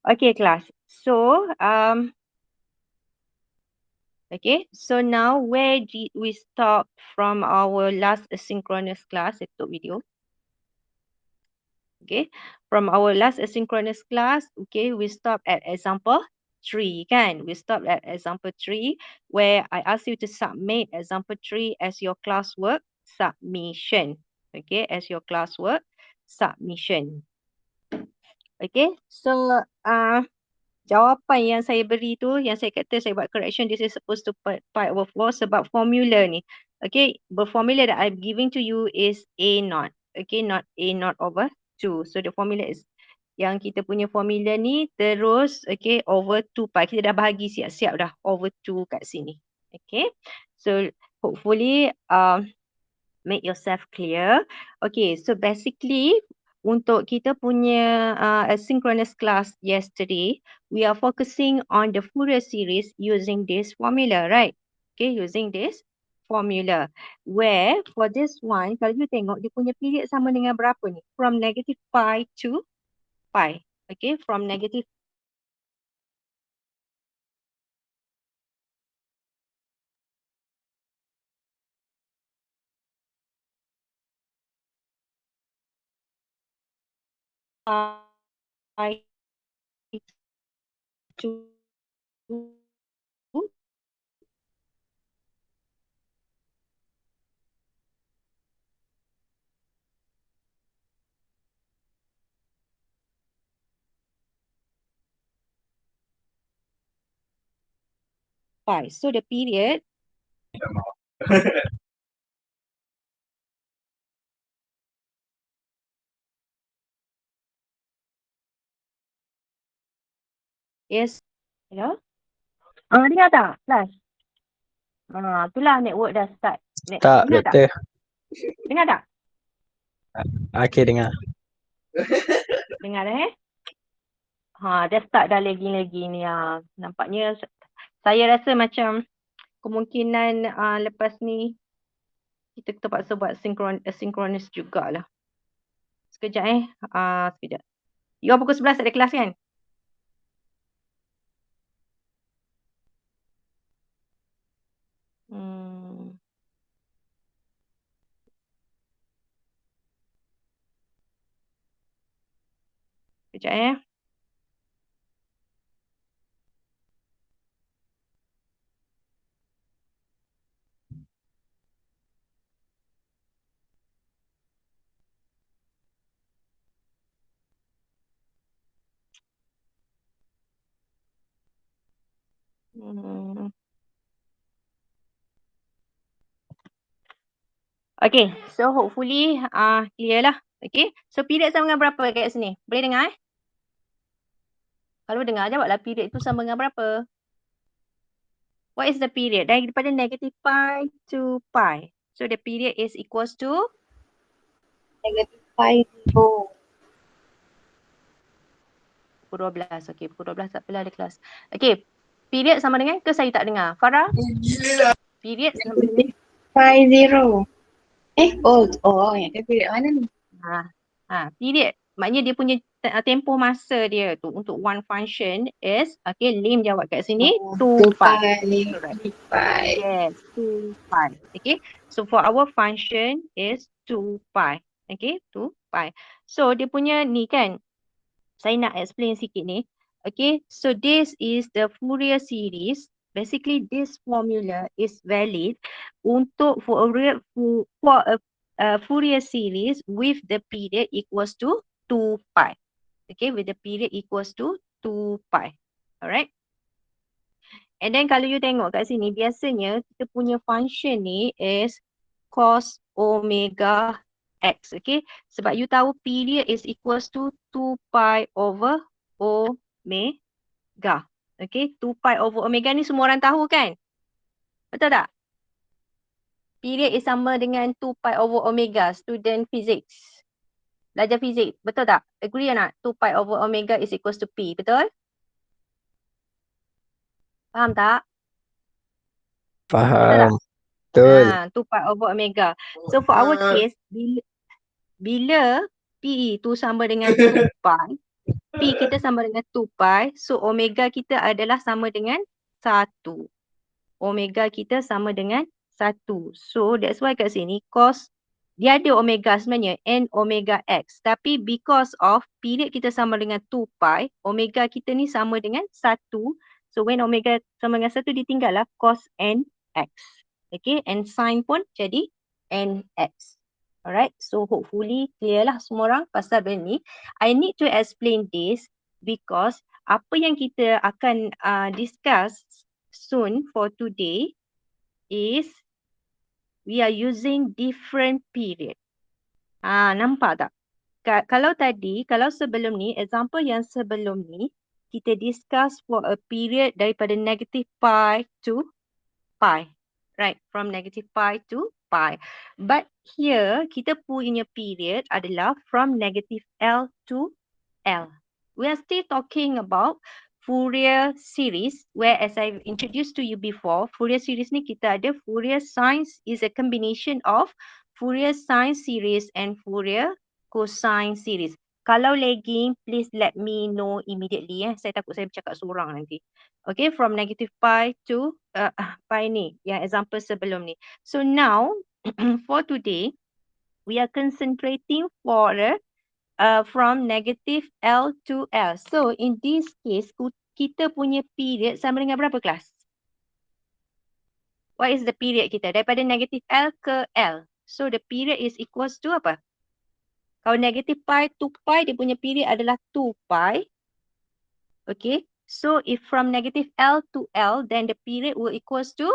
Okay, class. So, okay. So now where did we stop from our last asynchronous class? Saya tutup video. Okay. From our last asynchronous class, okay, we stop at example 3, kan? We stop at example 3 where I ask you to submit example 3 as your classwork submission. Okay, as your classwork submission. Okay, so jawapan yang saya beri tu, yang saya kata saya buat correction, this is supposed to part over 4 sebab formula ni. Okay, the formula that I'm giving to you is A naught. Okay, not A naught over 2. So the formula is, yang kita punya formula ni terus, okay, over 2 pi. Kita dah bahagi siap-siap dah over 2 kat sini. Okay, so hopefully make yourself clear. Okay, so basically untuk kita punya asynchronous class yesterday, we are focusing on the Fourier series using this formula, right? Okay, using this formula. Where for this one, kalau you tengok dia punya period sama dengan berapa ni? From negative pi to pi. Okay, from negative pi to pi. So the period is, hello? Dengar tak? Flash. Itulah network dah start. Tak, Dengar tak? doktor. Dengar tak? Okey, dengar. Dengar dah dah start dah lagi ni. Nampaknya saya rasa macam kemungkinan lepas ni kita terpaksa buat asynchronous jugalah. Sekejap sekejap. You pukul 11 ada kelas kan? Sekejap Okay, so hopefully clear lah. Okay, so period sama dengan berapa kat sini? Boleh dengar Kalau dengar jawablah period itu sama dengan berapa? What is the period? Daripada negative pi to pi. So the period is equals to negative pi 0. pukul 12. Okay, pukul 12 tak apalah ada kelas. Okay, period sama dengan ke saya tak dengar? Farah? Period sama dengan? Pi 0. Yang period mana ni? Period. Maknanya dia punya tempoh masa dia tu untuk one function is, okay, Lim jawab kat sini, 2 pi. 2 pi. Yes, 2 pi. Okay, so for our function is 2 pi. Okay, 2 pi. So dia punya ni kan, saya nak explain sikit ni. Okay, so this is the Fourier series. Basically, this formula is valid untuk for a Fourier series with the period equals to 2 pi. Okay, with the period equals to 2 pi. Alright. And then kalau you tengok kat sini, biasanya kita punya function ni is cos omega x. Okay, sebab you tahu period is equals to 2 pi over omega. Okay, 2 pi over omega ni semua orang tahu kan? Betul tak? Period is sama dengan 2 pi over omega. Student physics. Belajar fizik. Betul tak? Agree or not? 2 pi over omega is equals to P. Betul? Faham tak? Faham. Betul. 2 pi over omega. So for our case, bila P itu sama dengan 2 pi, P kita sama dengan 2 pi. So omega kita adalah sama dengan 1. Omega kita sama dengan 1. So that's why kat sini cos dia ada omega sebenarnya, n omega x. Tapi because of period kita sama dengan 2 pi, omega kita ni sama dengan 1. So when omega sama dengan 1, ditinggallah cos n x. Okay, and sin pun jadi n x. Alright, so hopefully clear lah semua orang pasal benda ni. I need to explain this because apa yang kita akan discuss soon for today is we are using different period. Nampak tak? Kalau tadi, kalau sebelum ni, example yang sebelum ni, kita discuss for a period daripada negative pi to pi. Right, from negative pi to pi. But here, kita punya period adalah from negative L to L. We are still talking about Fourier series, where as I've introduced to you before, Fourier series ni kita ada Fourier sine is a combination of Fourier sine series and Fourier cosine series. Kalau lagging, please let me know immediately. Saya takut saya bercakap seorang nanti. Okay, from negative pi to pi ni, yang example sebelum ni. So now, for today, we are concentrating for from negative L to L. So in this case, kita punya period sama dengan berapa kelas? What is the period kita? Daripada negative L ke L. So the period is equals to apa? Kalau negative pi to pi, dia punya period adalah 2 pi. Okay. So if from negative L to L, then the period will equals to?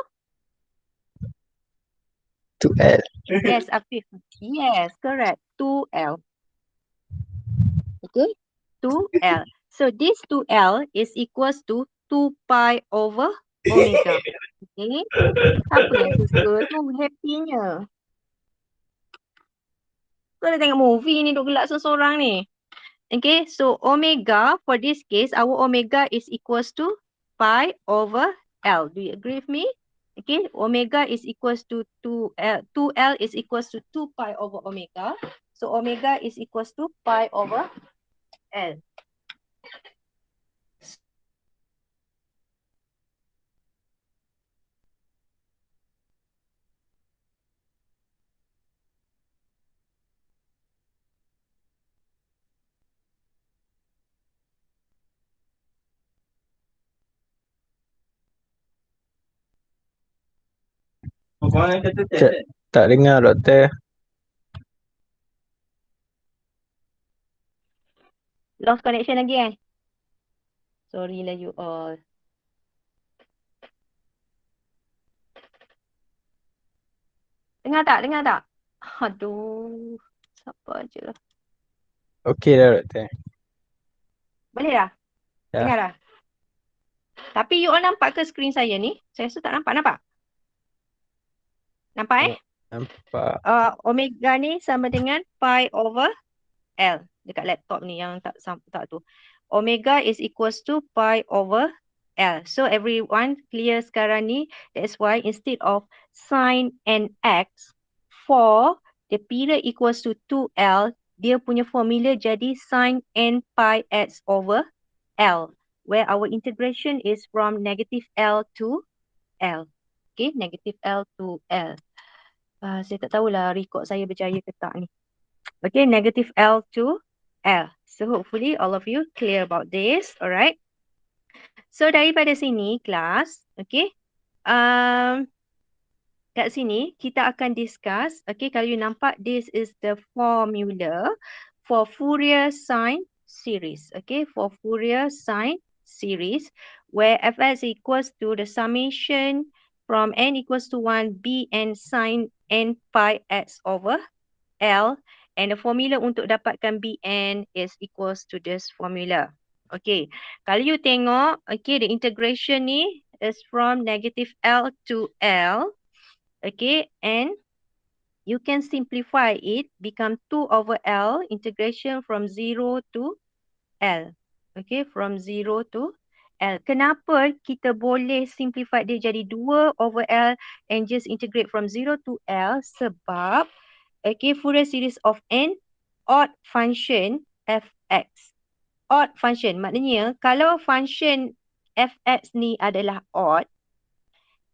2L. Yes, Afif. Yes, correct. 2L. Okay. 2L. So this 2L is equals to 2 pi over omega. Okay. Siapa yang suka tu happynya? Kau dah tengok movie ni duk gelak seorang ni. Okay. So omega, for this case, our omega is equals to pi over L. Do you agree with me? Okay. Omega is equals to 2L. 2L is equals to 2 pi over omega. So omega is equals to pi over L. Tak dengar doktor. Lost connection lagi kan? Sorry lah you all. Dengar tak? Dengar tak? Aduh. Siapa je lah. Okey dah doktor. Boleh dah? Ya. Dengar dah? Tapi you all nampak ke screen saya ni? Saya rasa tak nampak. Nampak? Nampak Nampak. Omega ni sama dengan pi over L. Dekat laptop ni yang tak tu. Omega is equals to pi over L. So everyone clear sekarang ni. That's why instead of sin nx for the period equals to 2L, dia punya formula jadi sin n pi x over L. Where our integration is from negative L to L. Okay, negative L to L. Saya tak tahulah record saya berjaya ke tak ni. Okay, negative L to L. So hopefully all of you clear about this. Alright. So daripada sini kelas, okay. Kat sini kita akan discuss. Okay, kalau you nampak, this is the formula for Fourier sine series. Okay, for Fourier sine series where fx equals to the summation from n equals to 1 bn sine n pi x over L, and the formula untuk dapatkan bn is equals to this formula. Okay, kalau you tengok, okay, the integration ni is from negative L to L. Okay, and you can simplify it, become 2 over L, integration from 0 to L. Okay, from 0 to L. Kenapa kita boleh simplify dia jadi 2 over L and just integrate from 0 to L? Sebab, okay, Fourier series of n odd function fx. odd function. Maknanya kalau function fx ni adalah odd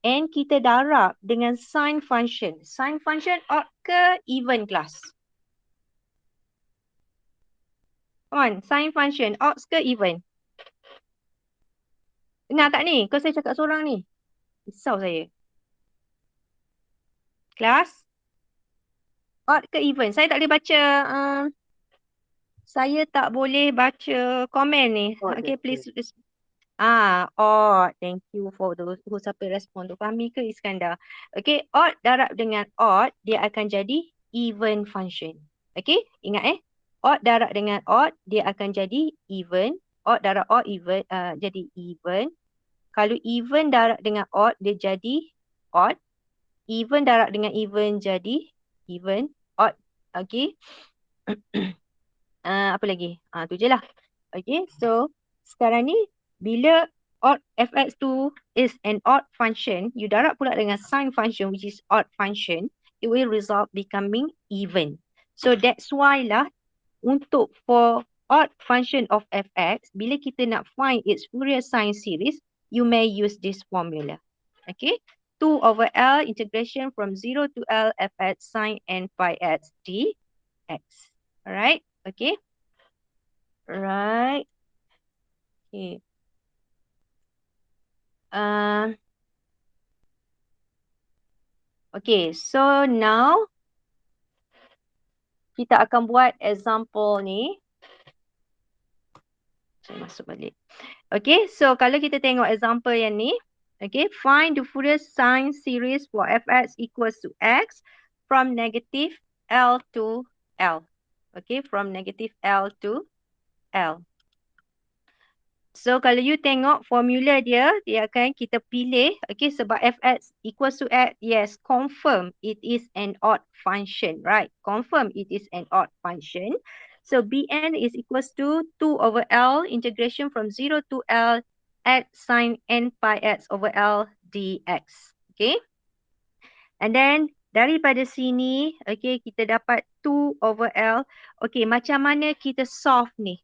and kita darab dengan sin function. Sin function odd ke even kelas? Come on, sin function odd ke even? Dengar tak ni? Kau saya cakap seorang ni. Risau saya. Kelas? Odd ke even? Saya tak boleh baca saya tak boleh baca komen ni. Odd, Okay, please. betul. Odd. Thank you for those who sampai respon tu. Fahmi ke Iskandar? Okay, odd darab dengan odd, dia akan jadi even function. Okay, ingat Odd darab dengan odd, dia akan jadi even. Odd darab odd even, jadi even. Kalau even darab dengan odd, dia jadi odd. Even darab dengan even jadi even. Odd. Okay. Apa lagi? Tu je lah. Okay, so sekarang ni bila odd fx tu is an odd function, you darab pula dengan sin function which is odd function, it will result becoming even. So that's why lah untuk for odd function of fx, bila kita nak find its Fourier sine series, you may use this formula. Okay, 2 over L integration from 0 to L fx sine n pi x dx. Alright, okay. Right. Okay. Okay, so now kita akan buat example ni. Saya masuk balik. Okay, so kalau kita tengok example yang ni, okay, find the Fourier sine series for fx equals to x from negative L to L. Okay, from negative L to L. So kalau you tengok formula dia akan kita pilih, okay, sebab fx equals to x, yes, confirm it is an odd function, right? Confirm it is an odd function. So Bn is equals to 2 over L integration from 0 to L at sine n pi x over L dx. Okay. And then daripada sini, okay, kita dapat 2 over L. Okay, macam mana kita solve ni?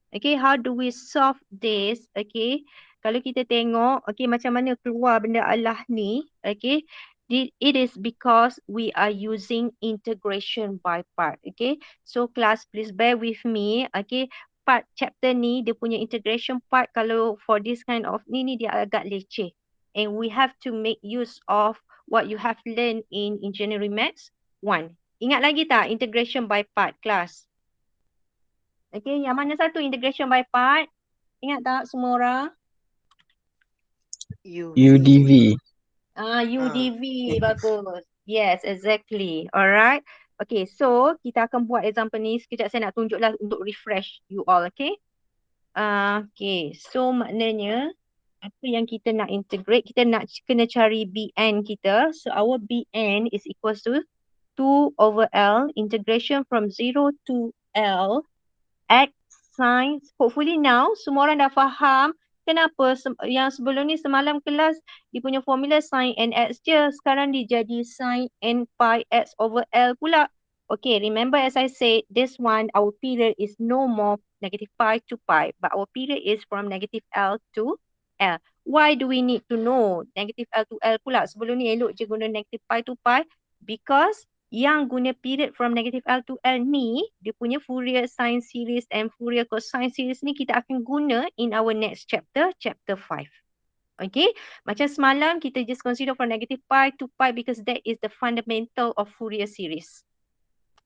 Okay, how do we solve this? Okay, kalau kita tengok, okay, macam mana keluar benda Allah ni? Okay, it is because we are using integration by part. Okay, so class, please bear with me. Okay, part chapter ni, dia punya integration part, kalau for this kind of ni dia agak leceh. And we have to make use of what you have learned in engineering maths 1. Ingat lagi tak integration by part, class? Okay, yang mana satu integration by part? Ingat tak semua orang? UDV. UDV, bagus. Yes, exactly. Alright. Okay, so kita akan buat example ni. Sekejap saya nak tunjuklah untuk refresh you all, okay? Okay, so maknanya apa yang kita nak integrate, kita nak kena cari Bn kita. So our Bn is equals to 2 over L integration from 0 to L X sine. Hopefully now semua orang dah faham kenapa yang sebelum ni semalam kelas dia punya formula sin nx je. Sekarang dia jadi sin n pi x over L pula. Okay, remember as I said, this one our period is no more negative pi to pi, but our period is from negative L to L. Why do we need to know negative L to L pula? Sebelum ni elok je guna negative pi to pi, because yang guna period from negative L to L ni, dia punya Fourier sine series and Fourier cosine series ni kita akan guna in our next chapter, chapter 5. Okay, macam semalam kita just consider from negative pi to pi because that is the fundamental of Fourier series.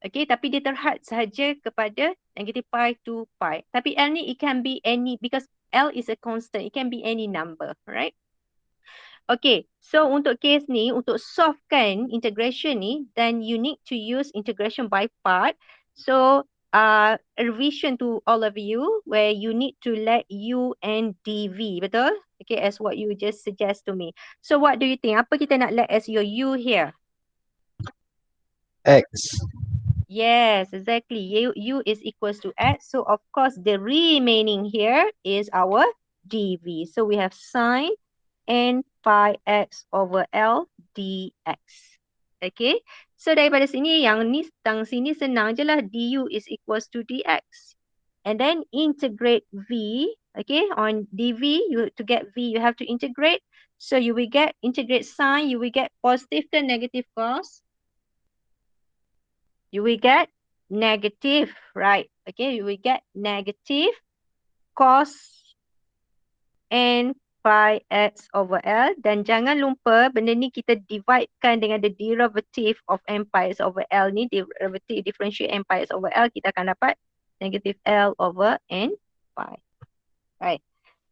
Okay, tapi dia terhad sahaja kepada negative pi to pi. Tapi L ni it can be any, because L is a constant, it can be any number, right? Okay, so untuk case ni, untuk solvekan integration ni, then you need to use integration by part. So, a revision to all of you, where you need to let U and dV, betul? Okay, as what you just suggest to me. So, what do you think? Apa kita nak let as your U here? X. Yes, exactly. U is equals to X. So, of course, the remaining here is our dV. So, we have sine n pi x over L dx. Okay. So daripada sini yang ni tang sini senang je lah, du is equals to dx. and then integrate V. Okay, on dV, to get V, you have to integrate. So you will get, integrate sine, you will get positive ke negative cos? You will get negative, right? Okay, you will get negative cos n pi x over L. Dan jangan lupa benda ni kita dividekan dengan the derivative of n pi x over L ni. Derivative differentiate n pi x over L, kita akan dapat negative L over n pi. Right.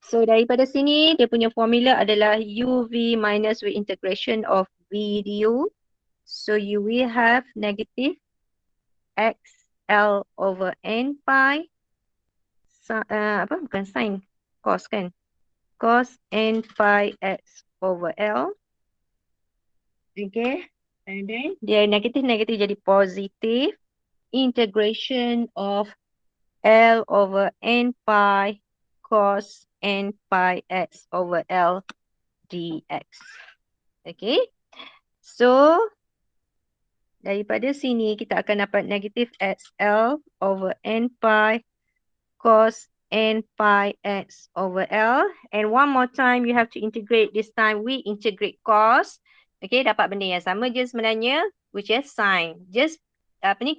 So daripada sini dia punya formula adalah UV minus V integration of V du. So you will have negative x L over n pi. Apa? Bukan sin. Cos kan? Cos n pi x over L. Okay. And then dia negatif jadi positif. Integration of L over n pi cos n pi x over L dx. Okay. So daripada sini kita akan dapat negatif xl over n pi cos n pi x over L. And one more time you have to integrate. This time we integrate cos. Okay, dapat benda yang sama je sebenarnya, which is sin. Just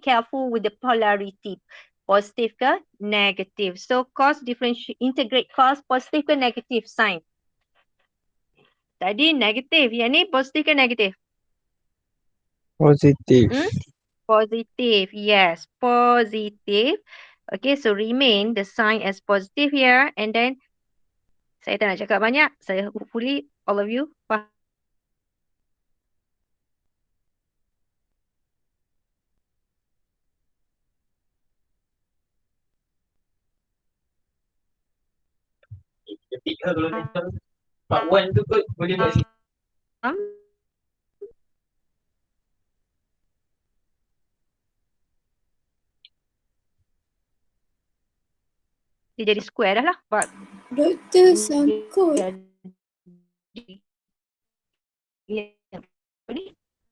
careful with the polarity. Positif ke negatif. So cos differentiate, integrate cos positif ke negatif sin. Tadi negatif, yang ni positif ke negatif? Positif. Positive, yes, positive. Okay, so remain the sign as positive here, and then saya tak nak cakap banyak. Saya hopefully all of you faham. Part 1 tu kot boleh buat sikit. Dia jadi square dah lah. But Doktor sangkut.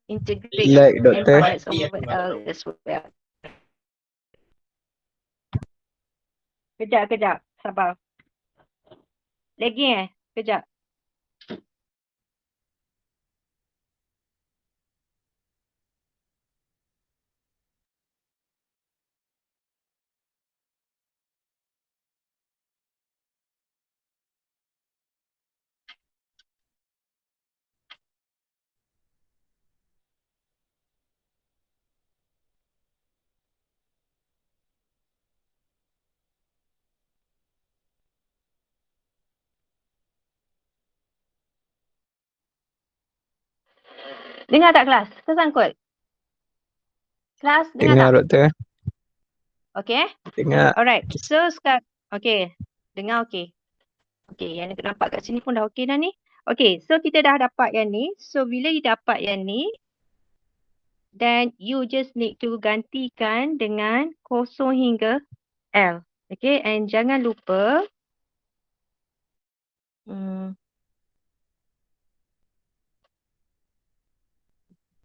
Integrate Like, n doktor. pi x over L as well. Kejap, sabar. Lagi kejap. Dengar tak kelas? Tersangkut? Kelas dengar tak? Dengar doktor. Okay. Dengar. Alright. So sekarang, okay. Dengar okay. Okay, yang nampak kat sini pun dah okay dah ni. Okay, so kita dah dapat yang ni. So bila you dapat yang ni, then you just need to gantikan dengan kosong hingga L. Okay, and jangan lupa.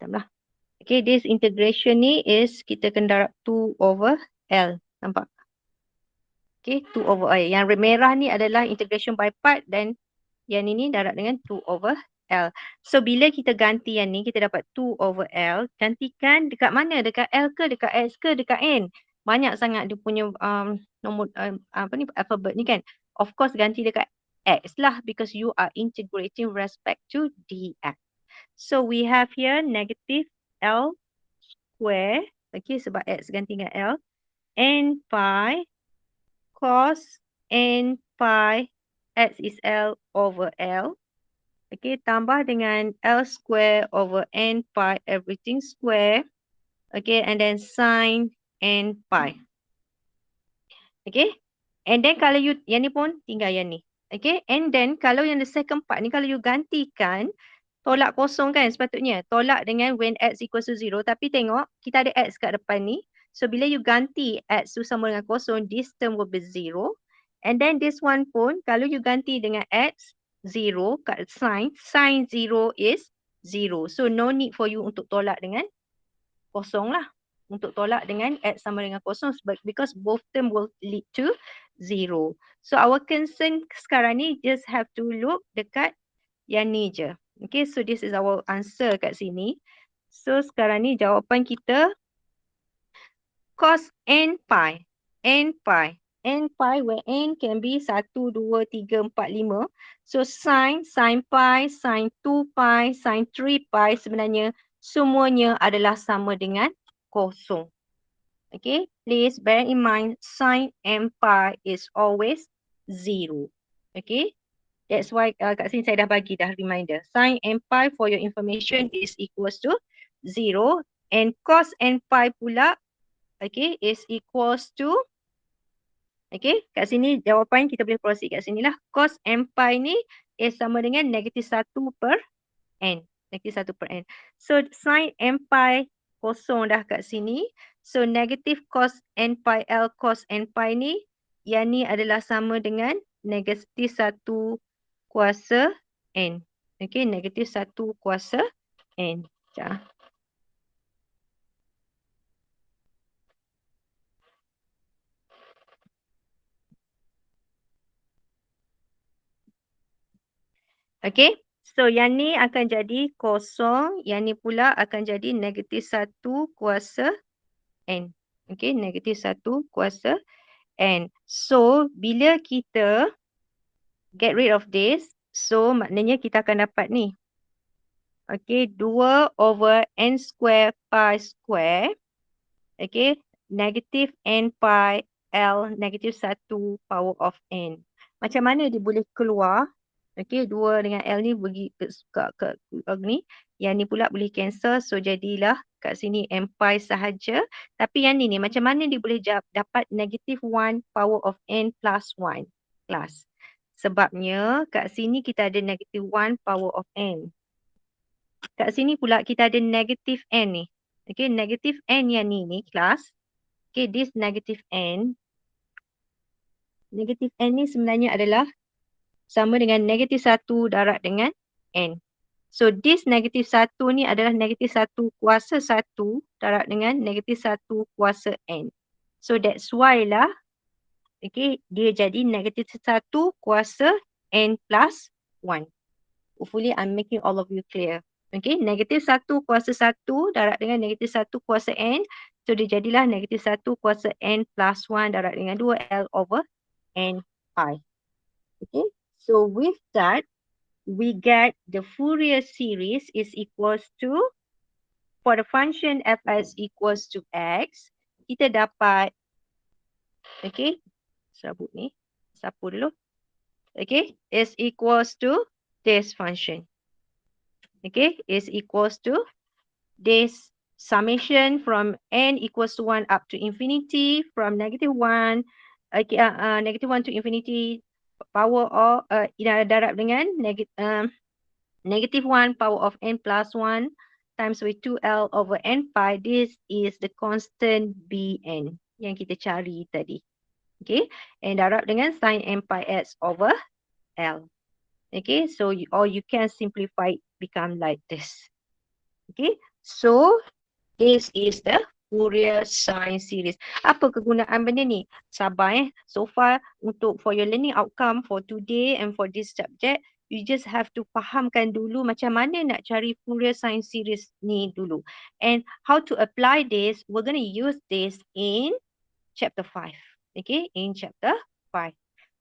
Lah. Okay, this integration ni is kita kena darab 2 over L. Nampak? Okay, 2 over L. Yang merah ni adalah integration by part, dan yang ini darab dengan 2 over L. So bila kita ganti yang ni, kita dapat 2 over L. Gantikan dekat mana? Dekat L ke, dekat X ke, dekat N? Banyak sangat dia punya nombor alphabet ni kan. Of course ganti dekat X lah, because you are integrating respect to dx. So we have here negative L square. Okay, sebab X ganti dengan L. N pi cos N pi X is L over L. Okay, tambah dengan L square over N pi everything square. Okay, and then sin N pi. Okay, and then kalau you, yang ni pun tinggal yang ni. Okay, and then kalau yang the second part ni, kalau you gantikan, tolak kosong kan sepatutnya. Tolak dengan when x equals to 0. Tapi tengok, kita ada x kat depan ni. So bila you ganti x tu sama dengan kosong, this term will be 0. And then this one pun, kalau you ganti dengan x, 0 kat sin 0 is 0. So no need for you untuk tolak dengan kosong lah. untuk tolak dengan X sama dengan kosong because both term will lead to 0. So our concern sekarang ni just have to look dekat yang ni je. Okay, so this is our answer kat sini. So sekarang ni jawapan kita cos n pi. N pi. N pi where n can be 1, 2, 3, 4, 5. So sin pi, sin 2 pi, sin 3 pi sebenarnya semuanya adalah sama dengan kosong. Okay, please bear in mind sin n pi is always 0. Okay, that's why kat sini saya dah bagi dah reminder. Sin n pi for your information is equals to 0 and cos n pi pula okay is equals to okay, kat sini jawapan kita boleh proceed kat sini lah. Cos n pi ni is sama dengan negatif 1 per n. Negatif 1 per n. So sin n pi kosong dah kat sini. So negatif cos n pi L cos n pi ni, yang ni adalah sama dengan negatif 1 kuasa n. Okay, negatif 1 kuasa n. Sekejap. Okay, so yang ni akan jadi kosong, yang ni pula akan jadi negatif 1 kuasa n. Okay, negatif 1 kuasa n. So, bila kita get rid of this, so maknanya kita akan dapat ni. Okay, 2 over n square pi square. Okay, negatif n pi L negatif 1 power of n. Macam mana dia boleh keluar? Okay, 2 dengan L ni pergi ke ni. Yang ni pula boleh cancel. So, jadilah kat sini n pi sahaja. Tapi yang ni macam mana dia boleh dapat negatif 1 power of n plus 1 class. Sebabnya kat sini kita ada negatif 1 power of n. Kat sini pula kita ada negatif n ni. Okay, negatif n yang ni class. Okay, this negatif n. Negatif n ni sebenarnya adalah sama dengan negatif 1 darab dengan n. So this negatif 1 ni adalah negatif 1 kuasa 1 darab dengan negatif 1 kuasa n. So that's why lah, okay, dia jadi negatif 1 kuasa n plus 1. Hopefully I'm making all of you clear. Okay, negatif 1 kuasa 1 darab dengan negatif 1 kuasa n. So dia jadilah negatif 1 kuasa n plus 1 darab dengan 2L over n pi. Okay. So with that, we get the Fourier series is equals to, for the function fs equals to x, kita dapat, okay, sabut ni, sapu dulu, okay, is equals to this function. Okay, is equals to this summation from n equals to 1 up to infinity, from negative 1, okay, negative 1 to infinity, power of darab dengan negative 1 power of n plus 1 times with 2L over n pi. This is the constant Bn yang kita cari tadi. Okay, and darab dengan sin n pi x over L. Okay, so or you can simplify it become like this. Okay, so this is the Fourier sine series. Apa kegunaan benda ni? Sabar So far for your learning outcome for today and for this subject, you just have to fahamkan dulu macam mana nak cari Fourier sine series ni dulu. And how to apply this, we're going to use this in chapter 5. Okay, in chapter 5.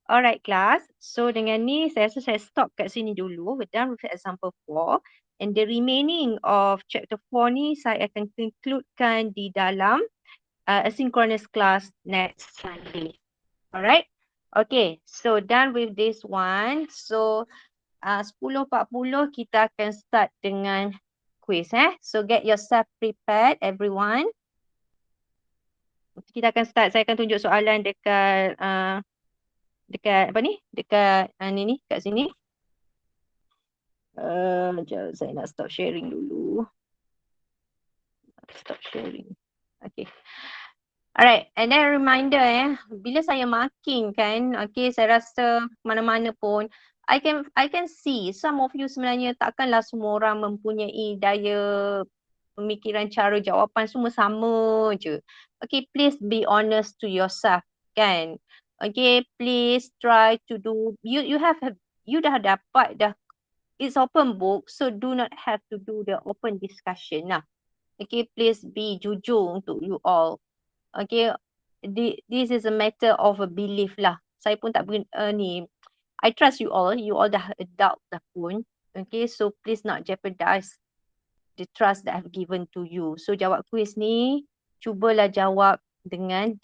Alright class, so dengan ni saya rasa saya stop kat sini dulu. We're done with example 4. And the remaining of chapter 4 ni saya akan concludekan di dalam asynchronous class next Sunday. Alright, okay, so done with this one. So 10.40 kita akan start dengan quiz. So get yourself prepared everyone. Kita akan start, saya akan tunjuk soalan dekat dekat apa ni? Dekat ni kat sini. Sekejap, saya nak stop sharing dulu. Stop sharing. Okay. Alright, and then reminder bila saya marking kan, okay, saya rasa mana-mana pun I can see some of you sebenarnya takkanlah semua orang mempunyai daya pemikiran cara jawapan semua sama je. Okay, please be honest to yourself, kan? Okay, please try to do, you dah dapat dah, it's open book, so do not have to do the open discussion lah. Okay, please be jujur untuk you all. Okay, this is a matter of a belief lah. Saya pun tak ni, I trust you all dah adult dah pun. Okay, so please not jeopardize the trust that I've given to you. So jawab quiz ni, cubalah jawab dengan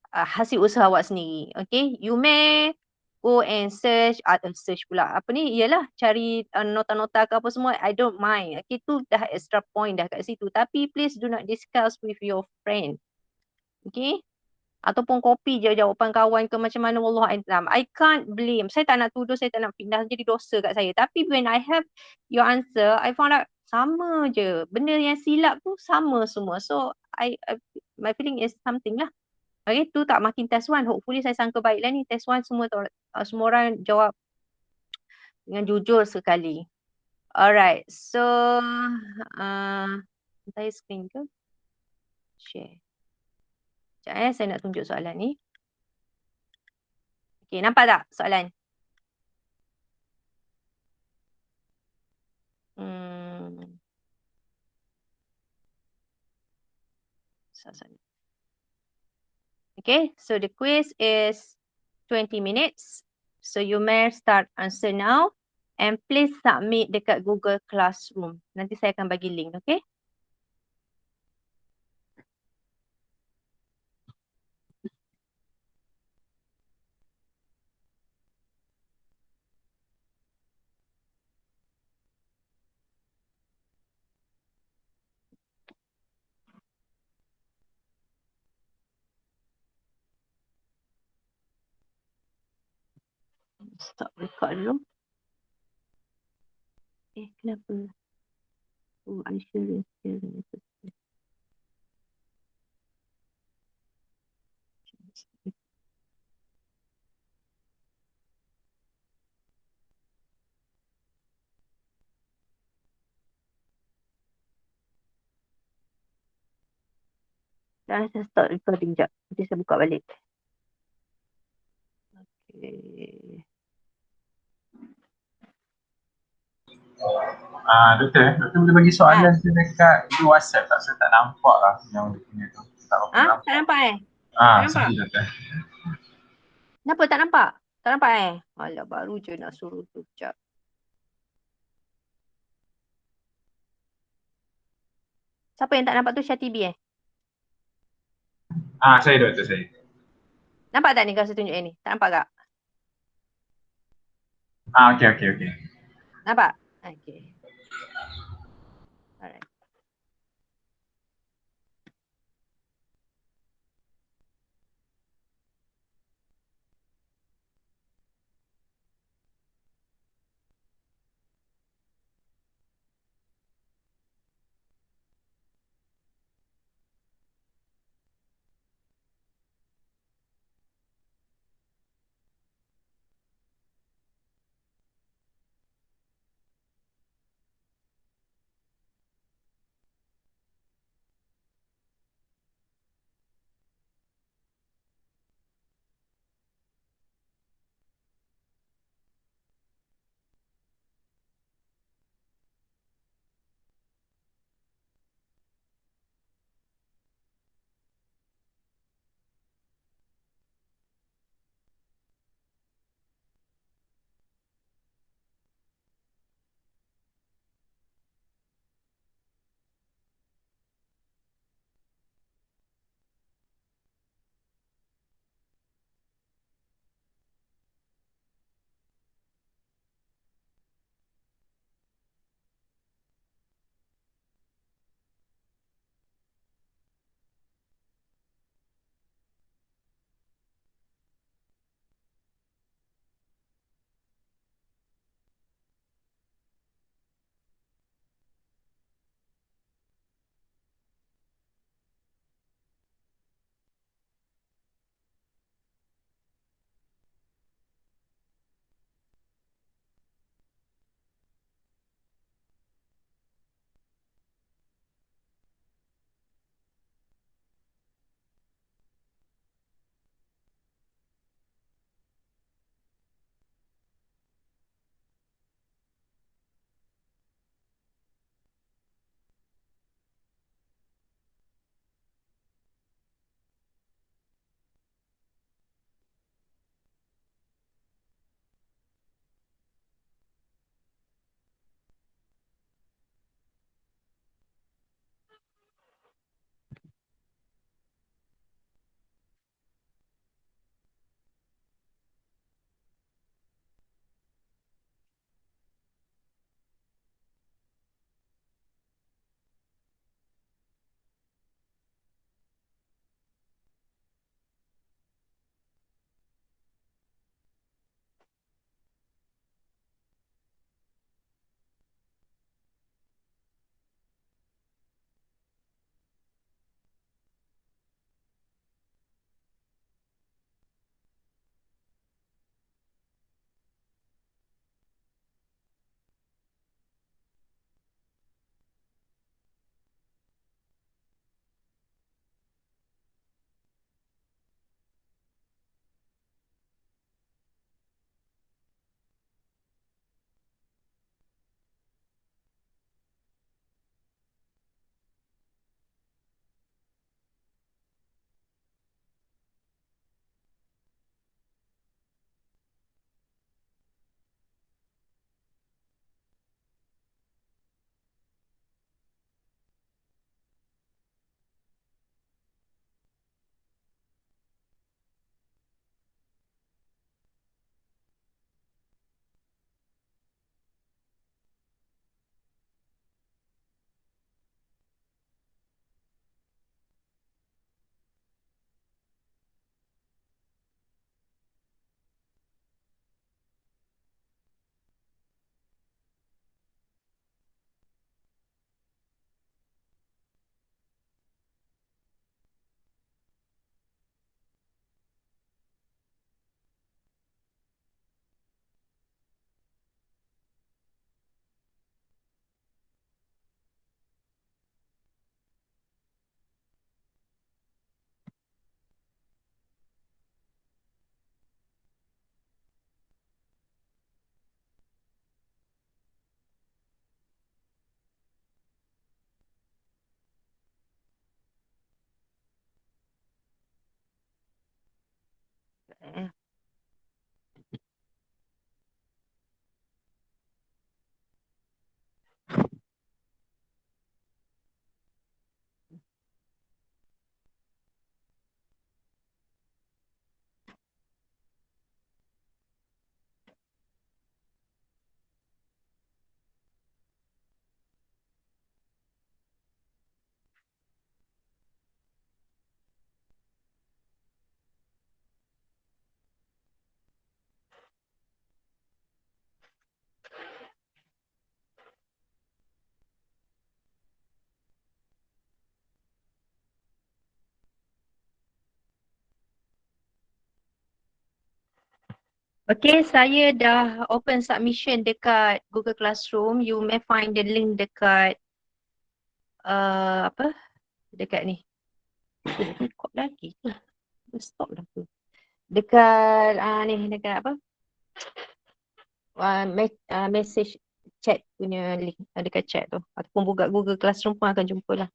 hasil usaha awak sendiri. Okay, you may go and search, search pula. Apa ni? Ialah cari nota-nota ke apa semua. I don't mind. Okay, tu dah extra point dah kat situ. Tapi please do not discuss with your friend. Okay? Ataupun copy je jawapan kawan ke macam mana, wallahu a'lam. I can't blame. Saya tak nak tuduh, saya tak nak fitnah jadi dosa kat saya. Tapi when I have your answer, I found out sama je. Benda yang silap tu sama semua. So my feeling is something lah. Okay, tu tak makin test one. Hopefully saya sangka baiklah ni. Test one semua orang jawab dengan jujur sekali. Alright, so saya screen ke? Share. Sekejap saya nak tunjuk soalan ni. Okay, nampak tak soalan? Okay, so the quiz is 20 minutes. So you may start answer now. And please submit dekat Google Classroom. Nanti saya akan bagi link, okay? Stop record dulu. Kenapa? Oh, I should still. Dan saya stop recording sekejap. Nanti saya buka balik. Okay. Doktor boleh bagi soalan tu dekat WhatsApp tak? Saya tak nampak lah yang dia punya tu. Tak nampak. Tak nampak tak nampak? Sorry doktor. Kenapa tak nampak? Tak nampak Alah, baru je nak suruh tu. Sekejap. Siapa yang tak nampak tu? Syatibi Saya doktor saya. Nampak tak ni kalau saya tunjuk ni? Tak nampak tak? Okay. Nampak? Okay. Alright. Mm. Okay, saya dah open submission dekat Google Classroom. You may find the link dekat apa? Dekat ni. Record lagi ke? Stop dah tu. Dekat ni dekat apa? Message chat punya link dekat chat tu. Ataupun buka Google Classroom pun akan jumpa lah.